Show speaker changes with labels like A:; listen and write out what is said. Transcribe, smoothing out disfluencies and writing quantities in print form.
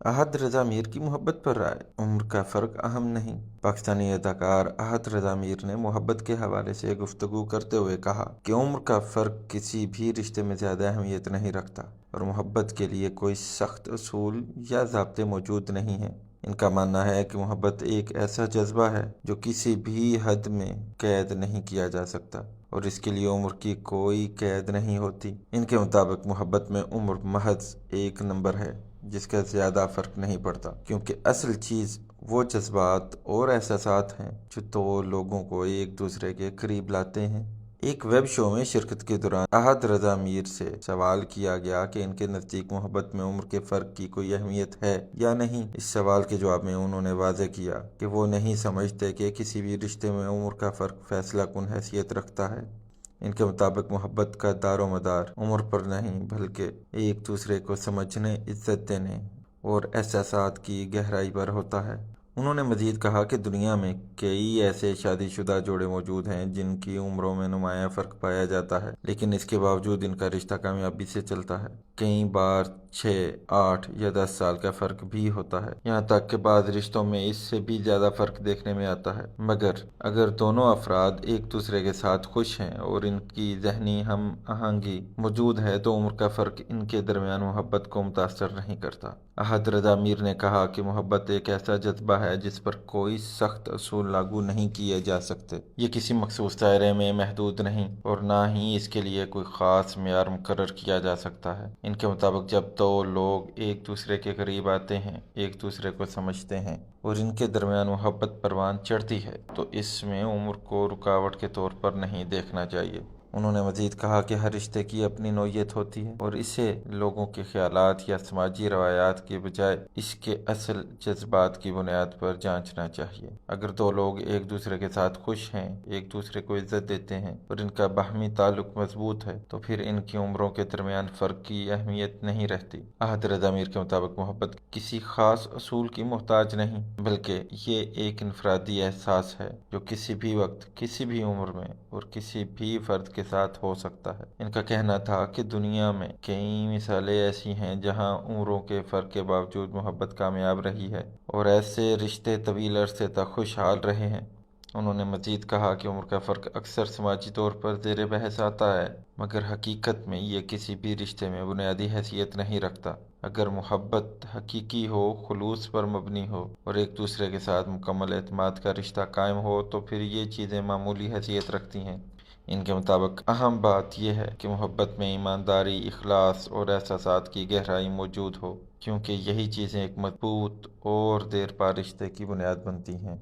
A: अहद रज़ा मीर की मोहब्बत पर राय, उम्र का फ़र्क अहम नहीं। पाकिस्तानी अदाकार अहद रज़ा मीर ने मोहब्बत के हवाले से गुफ्तगू करते हुए कहा कि उम्र का फ़र्क किसी भी रिश्ते में ज़्यादा अहमियत नहीं रखता और मोहब्बत के लिए कोई सख्त उसूल या ज़ाब्ते मौजूद नहीं हैं। इनका मानना है कि मोहब्बत एक ऐसा जज्बा है जो किसी भी हद में कैद नहीं किया जा सकता और इसके लिए उम्र की कोई कैद नहीं होती। इनके मुताबिक मोहब्बत में उम्र महज एक नंबर है जिसका ज़्यादा फ़र्क नहीं पड़ता, क्योंकि असल चीज़ वो जज्बात और एहसासात हैं जो दो लोगों को एक दूसरे के करीब लाते हैं। एक वेब शो में शिरकत के दौरान अहद रज़ा मीर से सवाल किया गया कि इनके नज़दीक मोहब्बत में उम्र के फ़र्क की कोई अहमियत है या नहीं। इस सवाल के जवाब में उन्होंने वाज़ेह किया कि वो नहीं समझते कि किसी भी रिश्ते में उम्र का फ़र्क फैसला कुन हैसियत रखता है। इनके मुताबिक मोहब्बत का दारोमदार उम्र पर नहीं बल्कि एक दूसरे को समझने, इज्जत देने और एहसासात की गहराई पर होता है। उन्होंने मज़ीद कहा कि दुनिया में कई ऐसे शादीशुदा जोड़े मौजूद हैं जिनकी उम्रों में नुमाया फ़र्क पाया जाता है, लेकिन इसके बावजूद इनका रिश्ता कामयाबी से चलता है। कई बार 6, 8 या 10 साल का फ़र्क भी होता है, यहाँ तक कि बाद रिश्तों में इससे भी ज़्यादा फ़र्क देखने में आता है। मगर अगर दोनों अफराद एक दूसरे के साथ खुश हैं और इनकी ज़हनी हम आहंगी मौजूद है तो उम्र का फ़र्क इनके दरमियान मोहब्बत को मुतासर नहीं करता। अहद रज़ा मीर ने कहा कि मोहब्बत एक ऐसा जज्बा है जिस पर कोई सख्त असूल लागू नहीं किए जा सकते। ये किसी मखसूस दायरे में महदूद नहीं और ना ही इसके लिए कोई ख़ास मेयार मुकर्रर किया जा सकता है। इनके मुताबिक जब दो लोग एक दूसरे के करीब आते हैं, एक दूसरे को समझते हैं और इनके दरमियान मोहब्बत परवान चढ़ती है तो इसमें उम्र को रुकावट के तौर पर नहीं देखना चाहिए। उन्होंने मज़ीद कहा कि हर रिश्ते की अपनी नौयत होती है और इसे लोगों के ख्यालात या समाजी रवायात के बजाय इसके असल जज्बात की बुनियाद पर जांचना चाहिए। अगर दो लोग एक दूसरे के साथ खुश हैं, एक दूसरे को इज्जत देते हैं और इनका बाहमी ताल्लुक मजबूत है तो फिर इनकी उम्रों के दरमियान फ़र्क की अहमियत नहीं रहती। अहद रज़ा मीर के मुताबिक मोहब्बत किसी ख़ास असूल की मोहताज नहीं बल्कि ये एक इनफरादी एहसास है जो किसी भी वक्त, किसी भी उम्र में और किसी भी फ़र्द के साथ हो सकता है। इनका कहना था कि दुनिया में कई मिसालें ऐसी हैं जहां उम्रों के फ़र्क के बावजूद मोहब्बत कामयाब रही है और ऐसे रिश्ते तवील अरसे तक खुशहाल रहे हैं। उन्होंने मज़ीद कहा कि उम्र का फ़र्क अक्सर समाजी तौर पर ज़ेर बहस आता है, मगर हकीकत में ये किसी भी रिश्ते में बुनियादी हैसियत नहीं रखता। अगर मोहब्बत हकीकी हो, खुलूस पर मबनी हो और एक दूसरे के साथ मुकम्मल एतमाद का रिश्ता कायम हो तो फिर ये चीज़ें मामूली हैसियत रखती हैं। इनके मुताबिक अहम बात यह है कि मोहब्बत में ईमानदारी, इखलास और एहसासात की गहराई मौजूद हो, क्योंकि यही चीज़ें एक मजबूत और देर पा रिश्ते की बुनियाद बनती हैं।